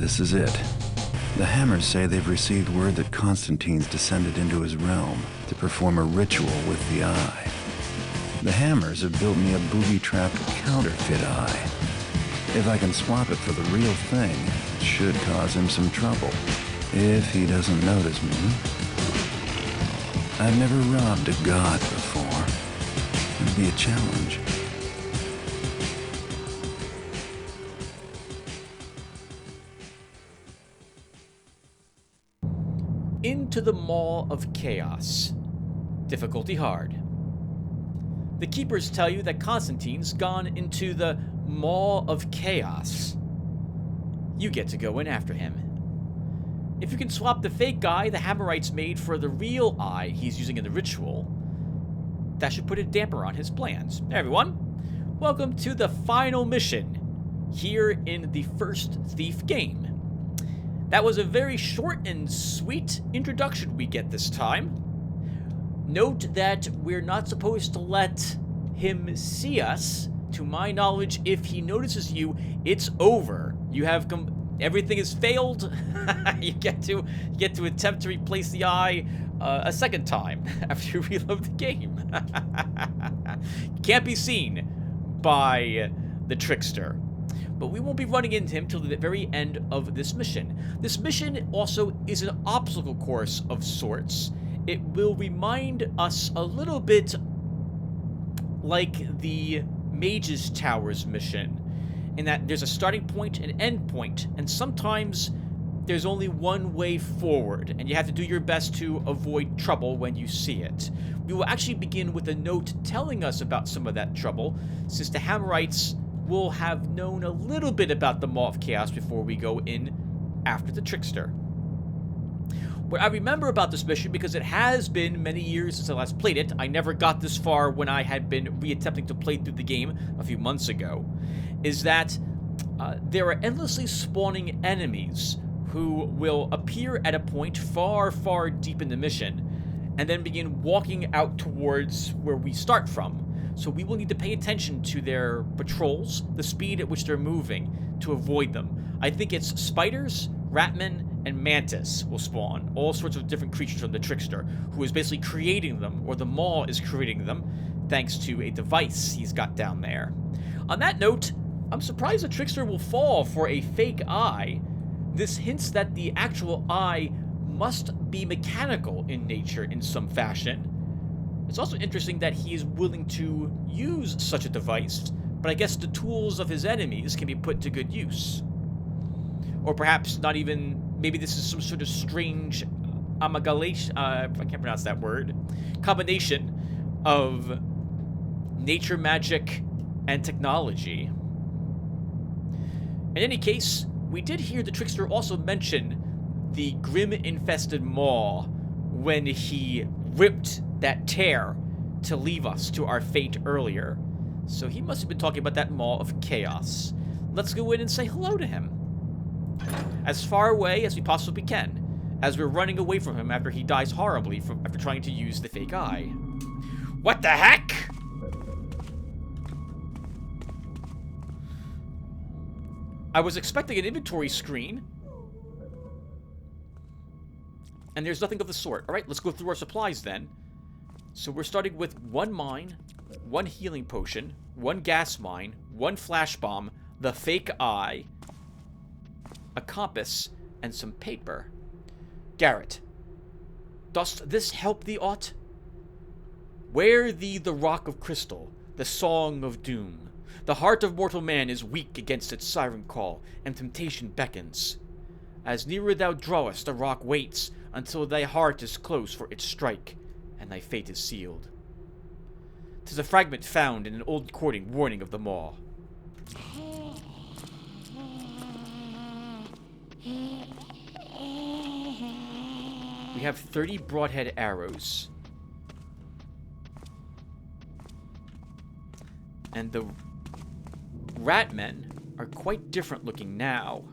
this is it. The Hammers say they've received word that Constantine's descended into his realm to perform a ritual with the eye. The Hammers have built me a booby-trapped counterfeit eye. If I can swap it for the real thing, it should cause him some trouble. If he doesn't notice me. I've never robbed a god before. It'd be a challenge. Into the Maw of Chaos. Difficulty hard. The Keepers tell you that Constantine's gone into the Maw of Chaos. You get to go in after him. If you can swap the fake eye the Hammerites made for the real eye he's using in the ritual, that should put a damper on his plans. Hey everyone, welcome to the final mission here in the first Thief game. That was a very short and sweet introduction we get this time. Note that we're not supposed to let him see us. To my knowledge, if he notices you, it's over. You have everything has failed. you get to attempt to replace the eye a second time after you reload the game. Can't be seen by the trickster. But we won't be running into him till the very end of this mission. This mission also is an obstacle course of sorts. It will remind us a little bit like the Mage's Towers mission, in that there's a starting point and end point, and sometimes there's only one way forward, and you have to do your best to avoid trouble when you see it. We will actually begin with a note telling us about some of that trouble, since the Hammerites will have known a little bit about the Maw of Chaos before we go in after the trickster. What I remember about this mission, because it has been many years since I last played it, I never got this far when I had been reattempting to play through the game a few months ago, is that there are endlessly spawning enemies who will appear at a point far, far deep in the mission, and then begin walking out towards where we start from. So we will need to pay attention to their patrols, the speed at which they're moving, to avoid them. I think it's spiders, ratmen, and mantis will spawn. All sorts of different creatures from the trickster, who is basically creating them, or the Maw is creating them, thanks to a device he's got down there. On that note, I'm surprised the trickster will fall for a fake eye. This hints that the actual eye must be mechanical in nature in some fashion. It's also interesting that he is willing to use such a device, but I guess the tools of his enemies can be put to good use. Or perhaps not even, maybe this is some sort of strange amalgamation, I can't pronounce that word, combination of nature magic and technology. In any case, we did hear the trickster also mention the grim-infested Maw when he ripped that tear to leave us to our fate earlier. So he must have been talking about that Maw of Chaos. Let's go in and say hello to him. As far away as we possibly can, as we're running away from him after he dies horribly after trying to use the fake eye. What the heck? I was expecting an inventory screen, and there's nothing of the sort. Alright, let's go through our supplies then. So we're starting with 1 mine, 1 healing potion, 1 gas mine, 1 flash bomb, the fake eye, a compass, and some paper. Garrett, dost this help thee aught? Wear thee the rock of crystal, the song of doom. The heart of mortal man is weak against its siren call, and temptation beckons. As nearer thou drawest, the rock waits, until thy heart is close for its strike, and thy fate is sealed. 'Tis a fragment found in an old courting warning of the Maw. We have 30 broadhead arrows. And the ratmen are quite different looking now.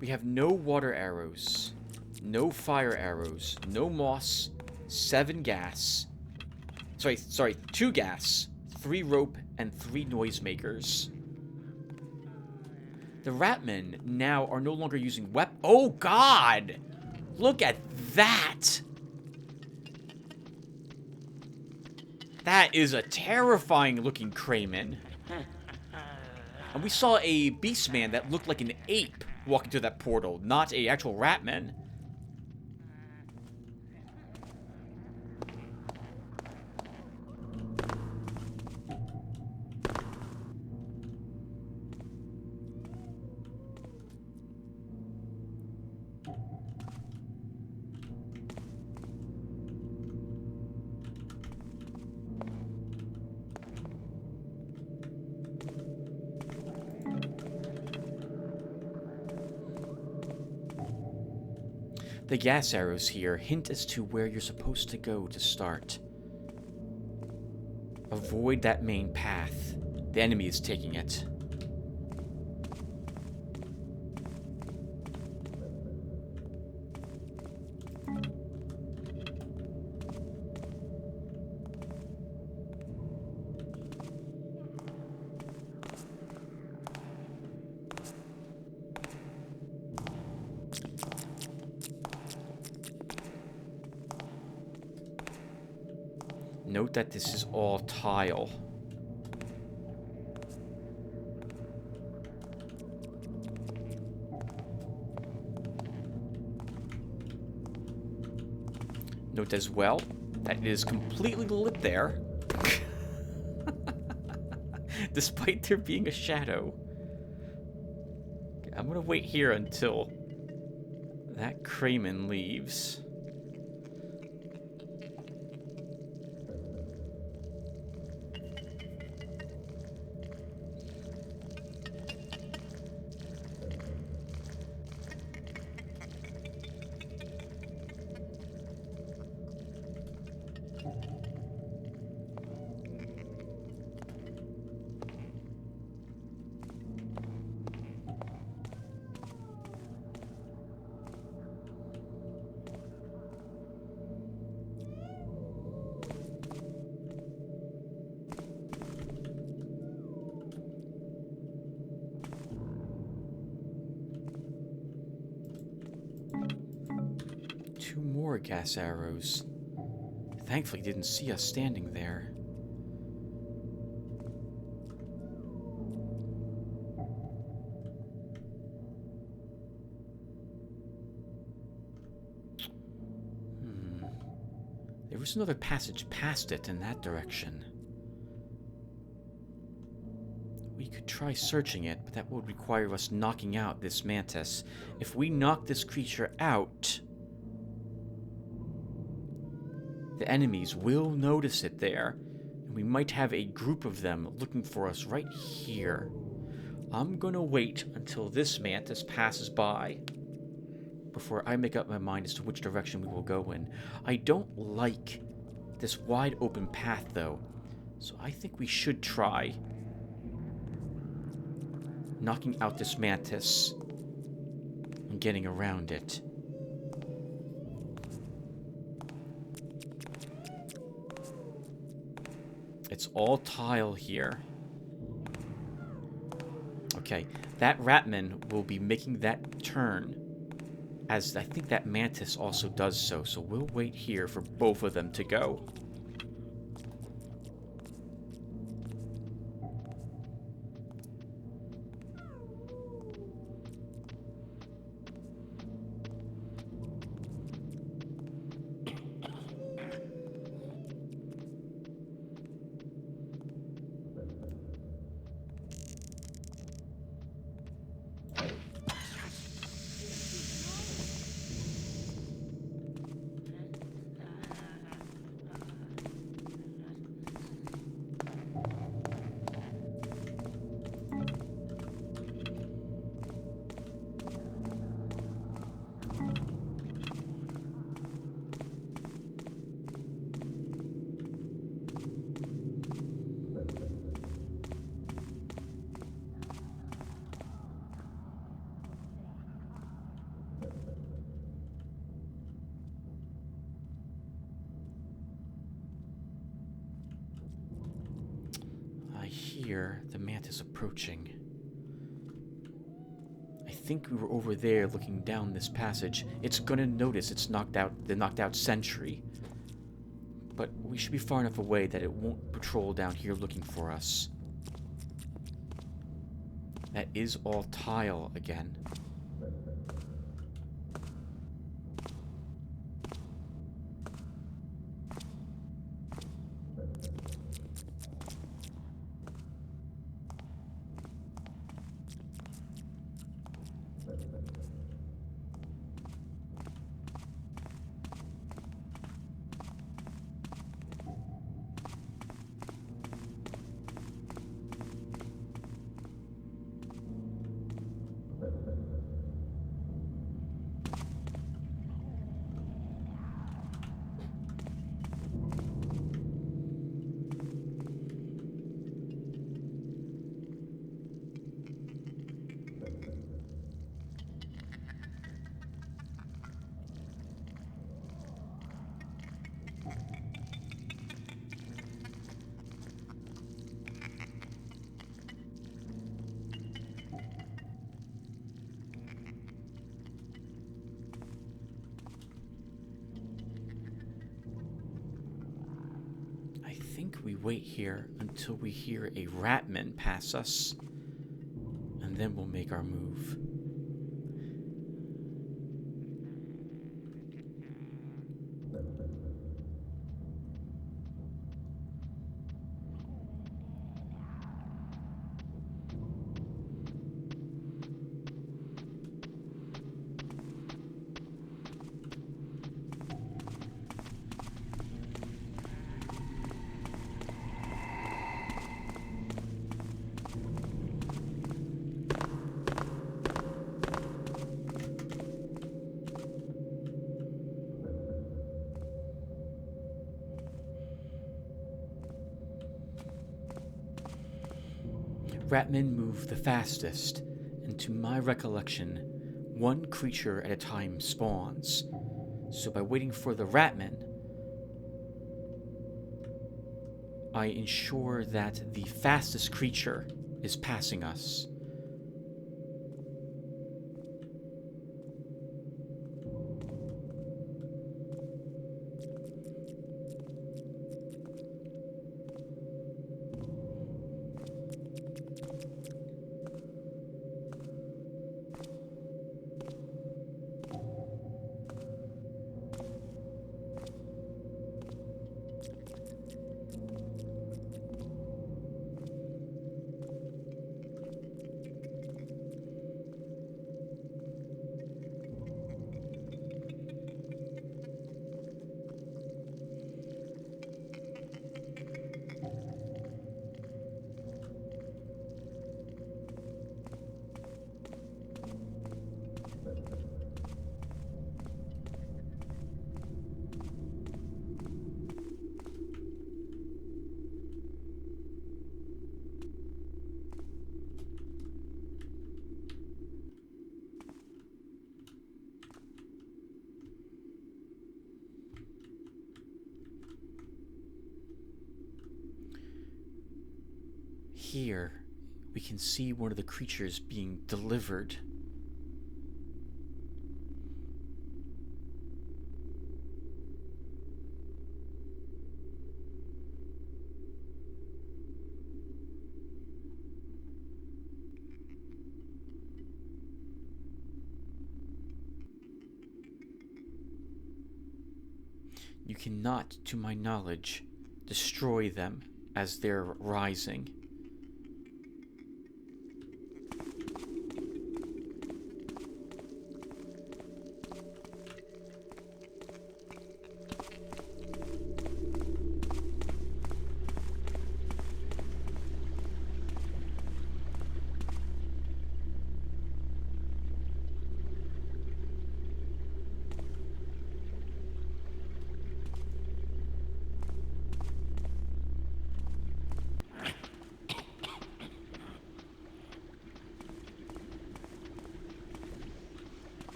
We have no water arrows, no fire arrows, no moss, 7 gas. Sorry, 2 gas, 3 rope, and 3 noisemakers. The Ratmen now are no longer using Oh, God! Look at that! That is a terrifying-looking Crayman. And we saw a Beastman that looked like an ape walking through that portal, not a actual Ratman. The gas arrows here hint as to where you're supposed to go to start. Avoid that main path. The enemy is taking it. Note that this is all tile. Note as well that it is completely lit there, despite there being a shadow. Okay, I'm gonna wait here until that Crayman leaves. More gas arrows. Thankfully, didn't see us standing there. There was another passage past it in that direction. We could try searching it, but that would require us knocking out this mantis. If we knock this creature out, the enemies will notice it there, and we might have a group of them looking for us right here. I'm gonna wait until this mantis passes by before I make up my mind as to which direction we will go in. I don't like this wide open path, though, so I think we should try knocking out this mantis and getting around it. It's all tile here. Okay, that Ratman will be making that turn, as I think that mantis also does so. So we'll wait here for both of them to go. hear the mantis approaching. I think we were over there looking down this passage. It's gonna notice it's the knocked out sentry. But we should be far enough away that it won't patrol down here looking for us. That is all tile again. We wait here until we hear a ratman pass us, and then we'll make our move. Ratmen move the fastest, and to my recollection, one creature at a time spawns. So by waiting for the ratman, I ensure that the fastest creature is passing us. Here, we can see one of the creatures being delivered. You cannot, to my knowledge, destroy them as they're rising.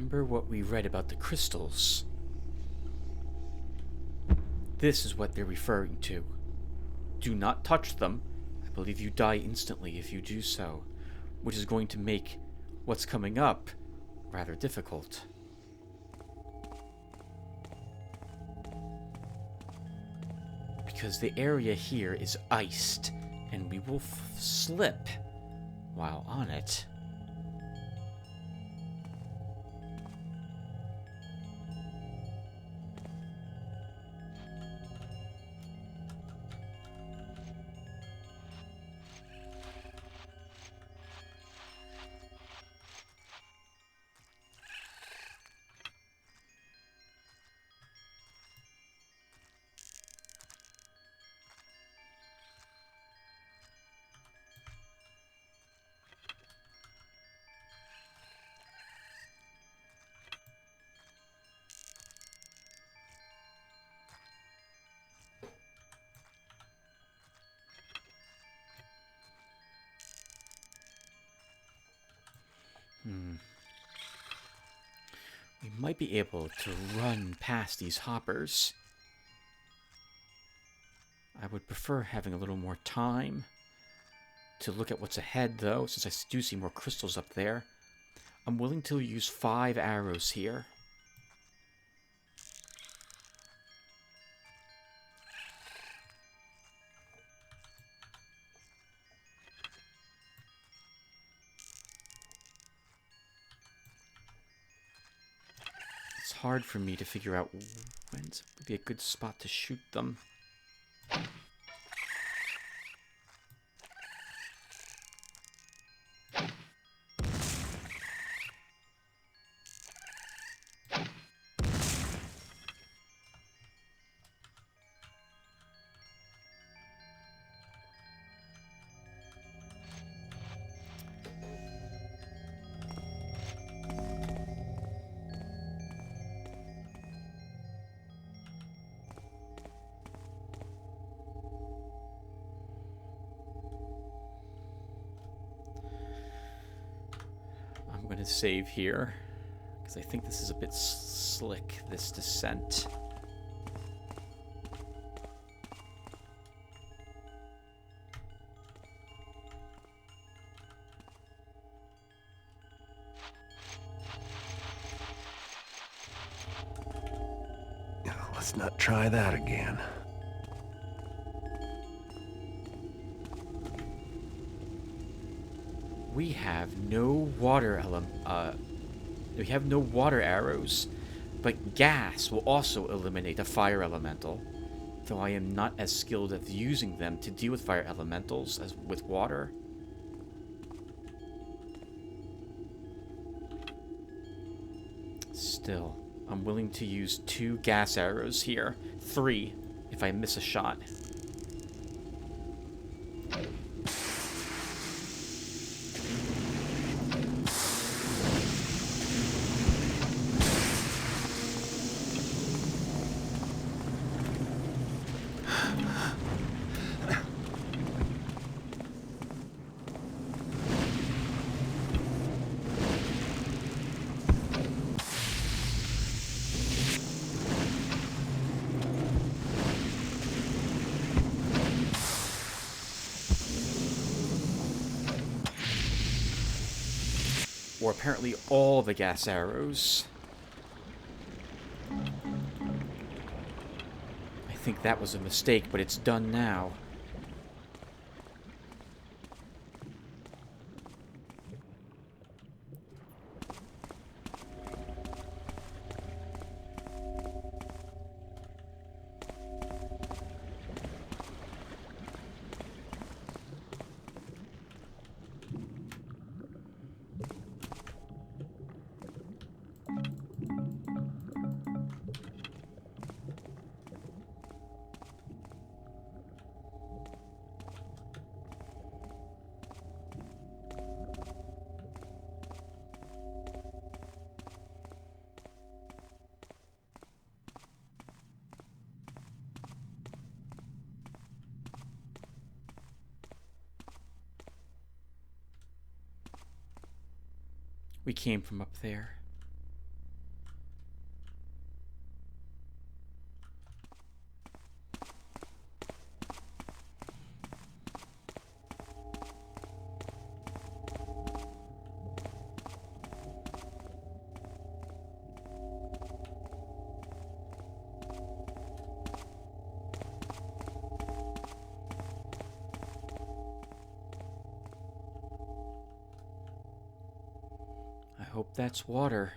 Remember what we read about the crystals? This is what they're referring to. Do not touch them. I believe you die instantly if you do so, which is going to make what's coming up rather difficult. Because the area here is iced, and we will slip while on it. We might be able to run past these hoppers. I would prefer having a little more time to look at what's ahead, though, since I do see more crystals up there. I'm willing to use 5 arrows here. It's hard for me to figure out when's would be a good spot to shoot them. I'm going to save here, because I think this is a bit slick, this descent. Let's not try that again. We have no water we have no water arrows, but gas will also eliminate a fire elemental, though I am not as skilled at using them to deal with fire elementals as with water. Still, I'm willing to use 2 gas arrows here, 3 if I miss a shot. Or apparently all the gas arrows. I think that was a mistake, but it's done now. We came from up there. hope that's water.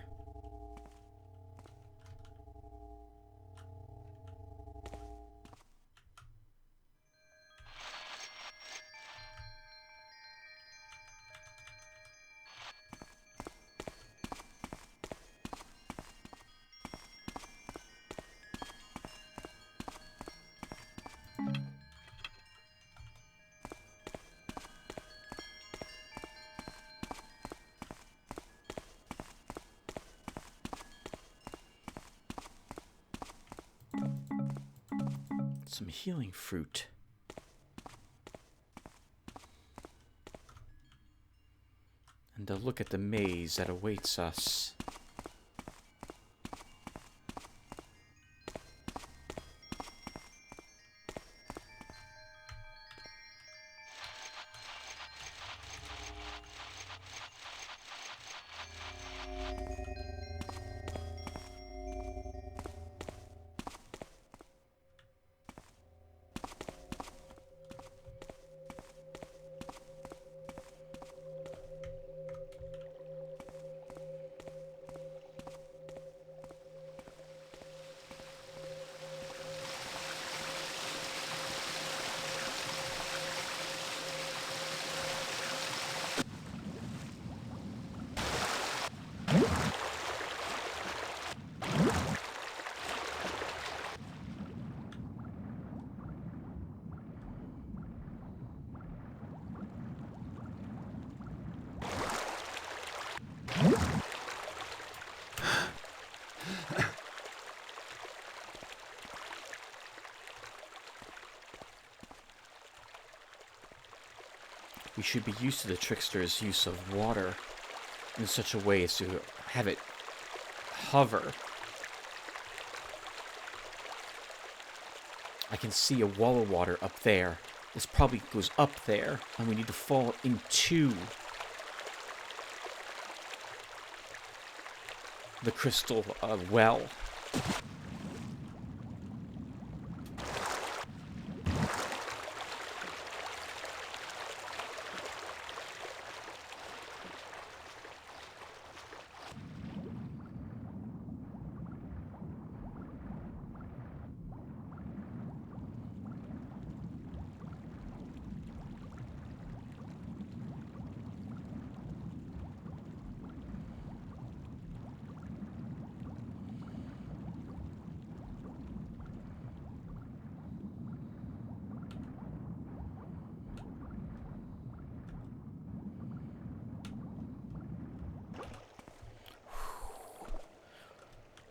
Some healing fruit. And a look at the maze that awaits us. We should be used to the trickster's use of water in such a way as to have it hover. I can see a wall of water up there. This probably goes up there, and we need to fall into the crystal well.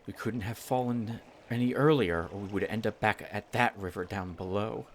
We couldn't have fallen any earlier, or we would end up back at that river down below.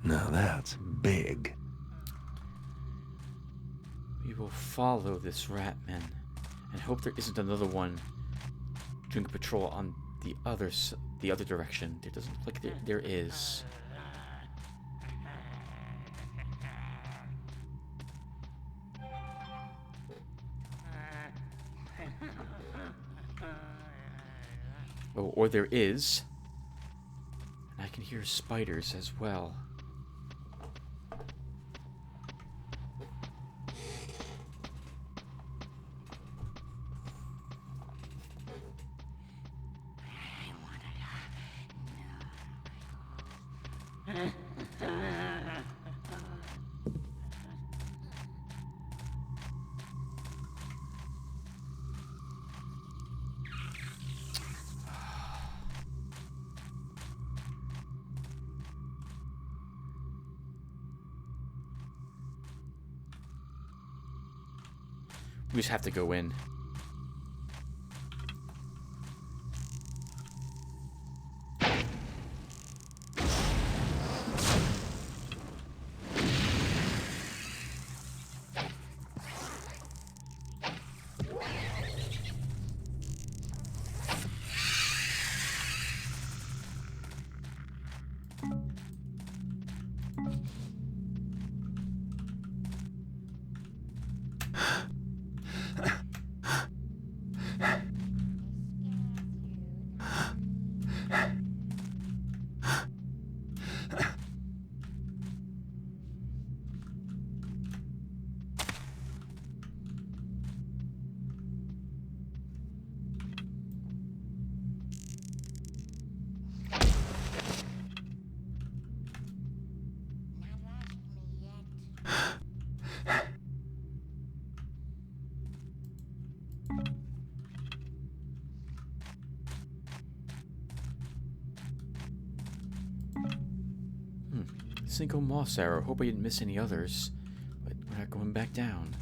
Now that's big. We will follow this ratman and hope there isn't another one doing patrol on the other direction. There doesn't look like there is. Oh, or there is. And I can can hear spiders as well. We just have to go in. Single moss arrow. Hope I didn't miss any others. But we're not going back down.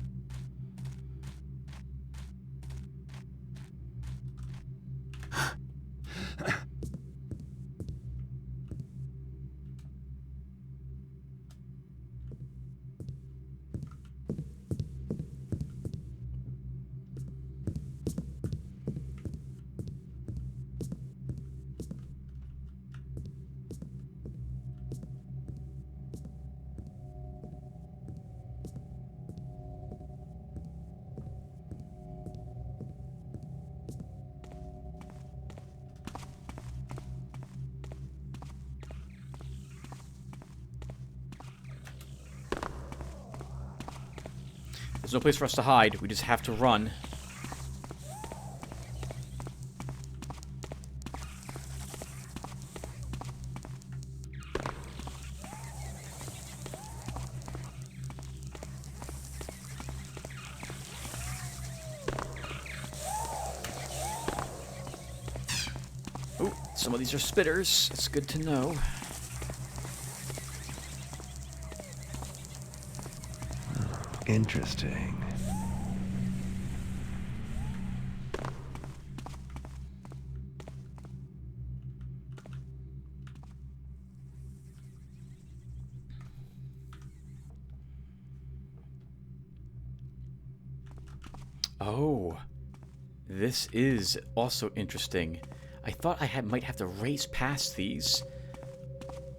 There's no place for us to hide. We just have to run. Oh, some of these are spitters. It's good to know. Interesting. Oh, this is also interesting. I thought I might have to race past these,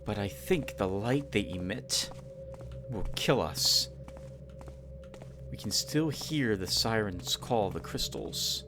but I think the light they emit will kill us. We can still hear the sirens call the crystals.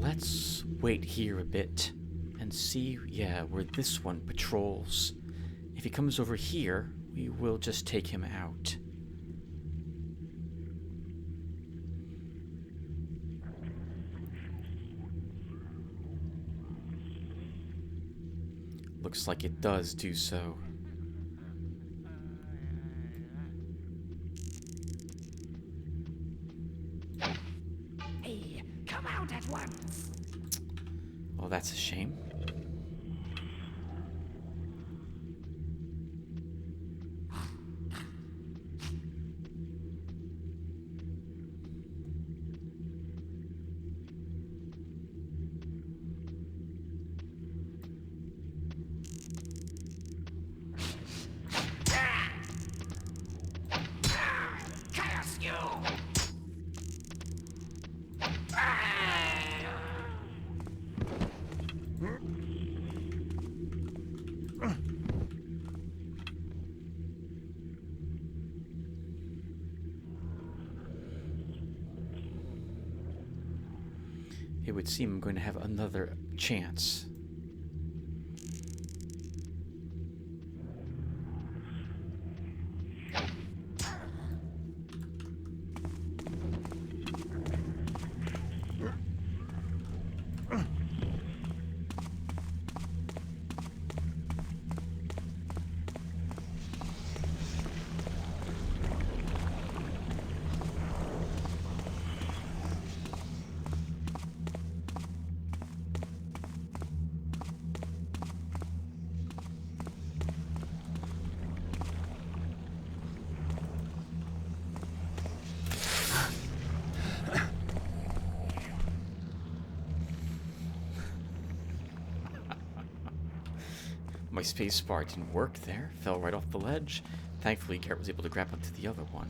Let's wait here a bit and see, where this one patrols. If he comes over here, we will just take him out. Looks like it does do so. Hey, come out at once. Well, that's a shame. it would seem I'm going to have another chance. My space bar didn't work there. Fell right off the ledge. Thankfully, Garrett was able to grab onto the other one.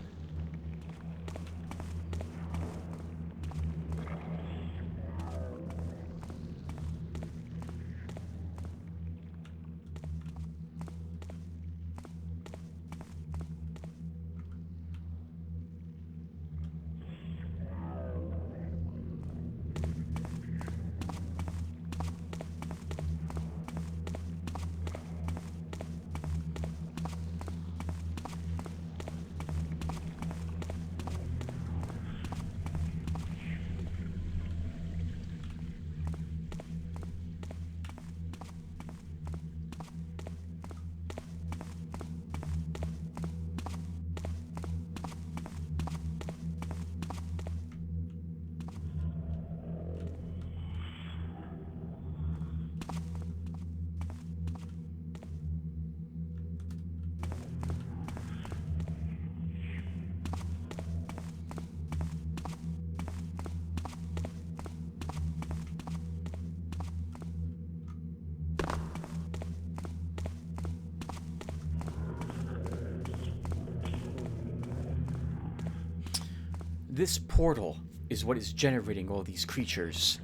This portal is what is generating all these creatures.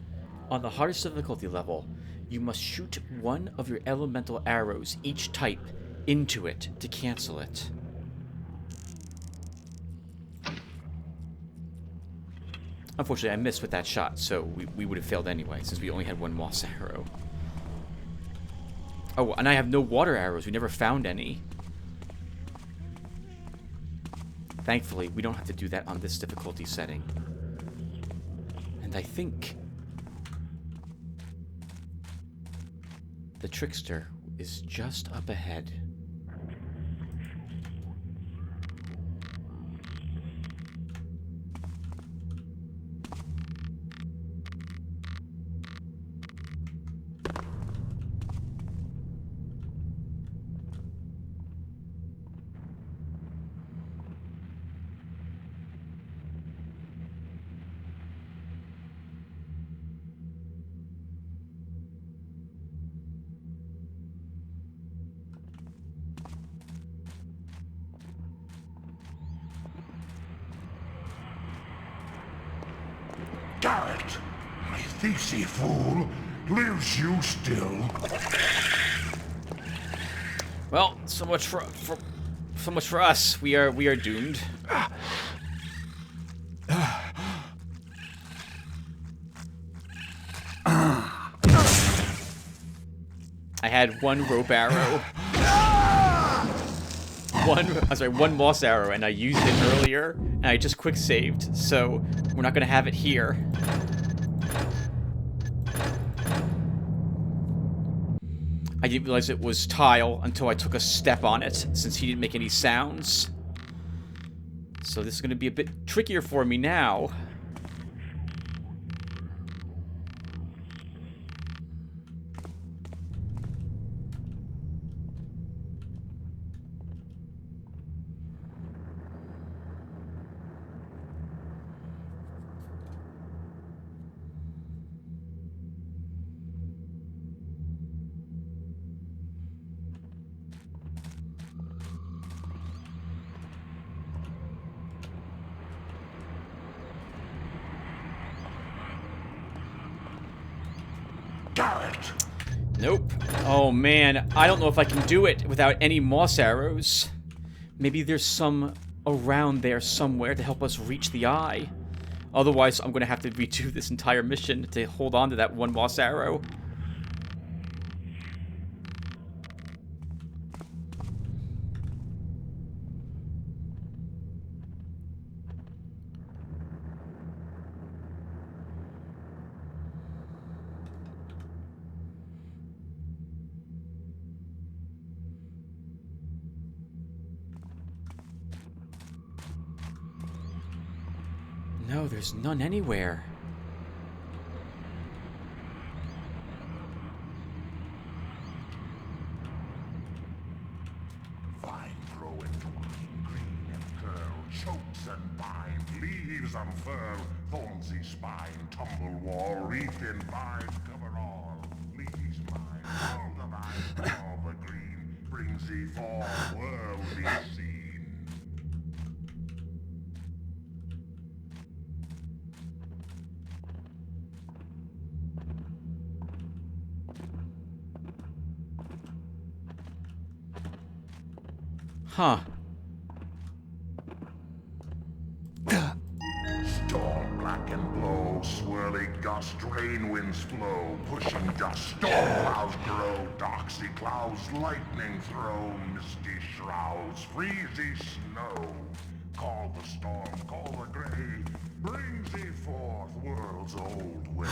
On the hardest difficulty level, you must shoot one of your elemental arrows, each type, into it to cancel it. Unfortunately, I missed with that shot, so we would have failed anyway, since we only had one moss arrow. Oh, and I have no water arrows. We never found any. Thankfully, we don't have to do that on this difficulty setting. And I think the trickster is just up ahead. Garrett, my thiefsy fool, lives you still? Well, so much for us. We are doomed. I had one rope arrow. One moss arrow, and I used it earlier, and I just quick saved, so we're not gonna have it here. I didn't realize it was tile until I took a step on it, since he didn't make any sounds. So this is gonna be a bit trickier for me now. Garrett! Nope. Oh man, I don't know if I can do it without any moss arrows. Maybe there's some around there somewhere to help us reach the eye. Otherwise, I'm going to have to redo this entire mission to hold on to that one moss arrow. No, there's none anywhere. Vine grow entwine, green and curl, chokes and bind, leaves unfurl, thornsy spine, tumble wall, wreath in vine, cover all, leaves mine, all the vine, all the green, brings thee forth, world be seen. Huh. Storm black and blow, swirling gust, rain winds flow, pushing dust, storm clouds grow, darksy clouds, lightning throw, misty shrouds, freezy snow. Call the storm, call the gray, brings thee forth world's old way.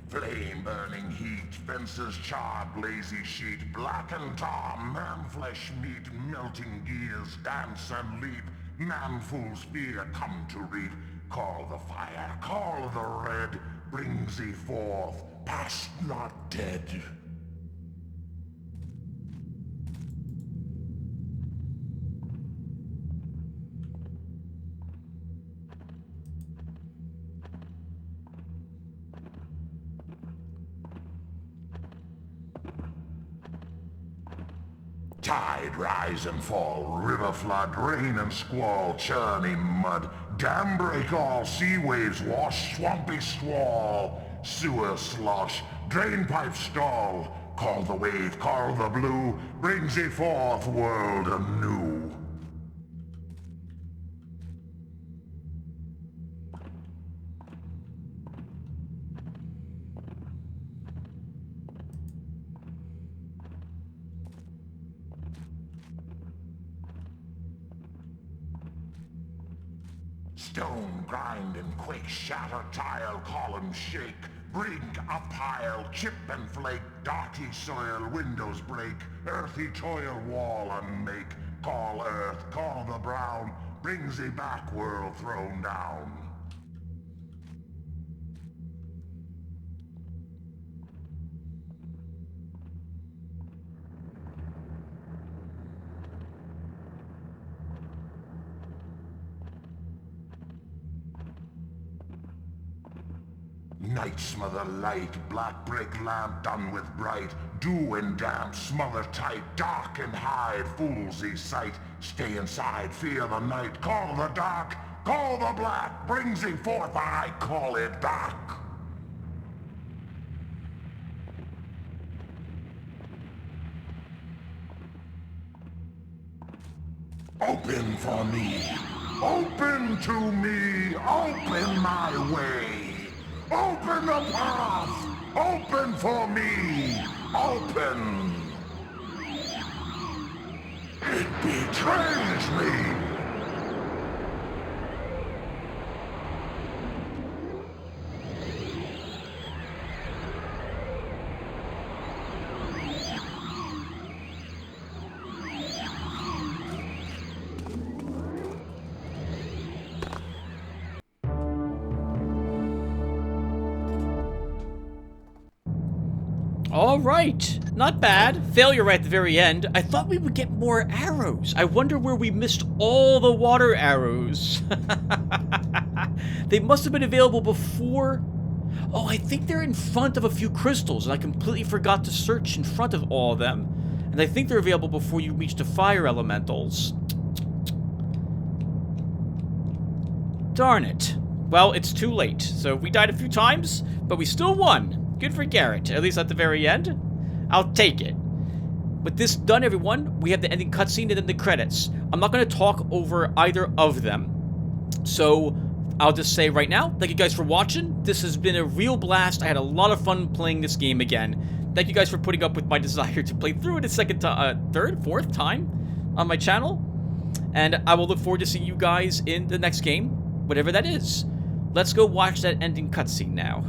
Flame burning heat, fences charred, lazy sheet, blackened tar, man flesh meat, melting gears, dance and leap, man fool's fear come to reap. Call the fire, call the red, brings thee forth, past not dead. Tide rise and fall, river flood, rain and squall, churning mud, dam break all, sea waves wash, swampy squall, sewer slosh, drain pipe stall. Call the wave, call the blue, brings thee forth world anew. Stone grind and quake, shatter tile, column shake, brink a pile, chip and flake, darky soil, windows break, earthy toil, wall unmake. Call earth, call the brown, brings thee back world thrown down. Night smother light, black brick lamp done with bright, dew and damp, smother tight, dark and hide, fools thee sight. Stay inside, fear the night, call the dark, call the black, brings thee forth, I call it back. Open for me, open to me, open my way. Open the path! Open for me! Open! It betrays me! Alright, not bad. Failure right at the very end. I thought we would get more arrows. I wonder where we missed all the water arrows. They must have been available before. Oh, I think they're in front of a few crystals, and I completely forgot to search in front of all of them. And I think they're available before you reach the fire elementals. Darn it. Well, it's too late. So we died a few times, but we still won. Good for Garrett, at least at the very end. I'll take it. With this done, everyone, we have the ending cutscene and then the credits. I'm not going to talk over either of them. So I'll just say right now, thank you guys for watching. This has been a real blast. I had a lot of fun playing this game again. Thank you guys for putting up with my desire to play through it a third, fourth time on my channel. And I will look forward to seeing you guys in the next game, whatever that is. Let's go watch that ending cutscene now.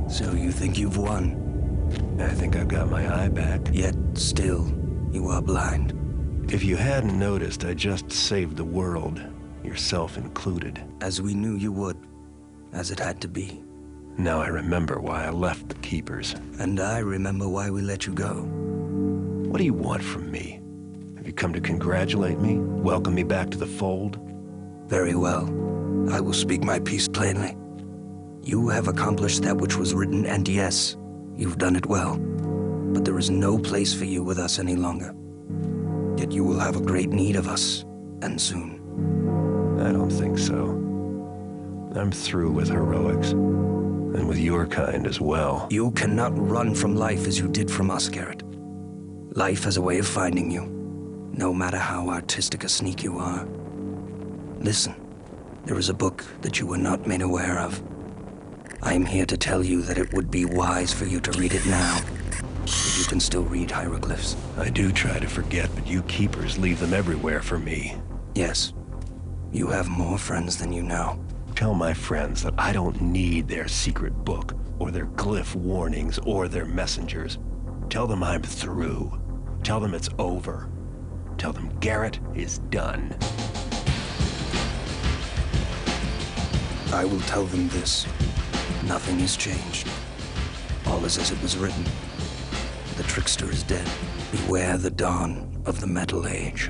So you think you've won? I think I've got my eye back. Yet still, you are blind. If you hadn't noticed, I just saved the world, yourself included. As we knew you would, as it had to be. Now I remember why I left the Keepers. And I remember why we let you go. What do you want from me? Have you come to congratulate me? Welcome me back to the fold? Very well. I will speak my piece plainly. You have accomplished that which was written, and yes, you've done it well. But there is no place for you with us any longer. Yet you will have a great need of us, and soon. I don't think so. I'm through with heroics. And with your kind as well. You cannot run from life as you did from us, Garrett. Life has a way of finding you, no matter how artistic a sneak you are. Listen, there is a book that you were not made aware of. I am here to tell you that it would be wise for you to read it now, if you can still read hieroglyphs. I do try to forget, but you Keepers leave them everywhere for me. Yes, you have more friends than you know. Tell my friends that I don't need their secret book, or their glyph warnings, or their messengers. Tell them I'm through. Tell them it's over. Tell them Garrett is done. I will tell them this. Nothing has changed. All is as it was written. The trickster is dead. Beware the dawn of the Metal Age.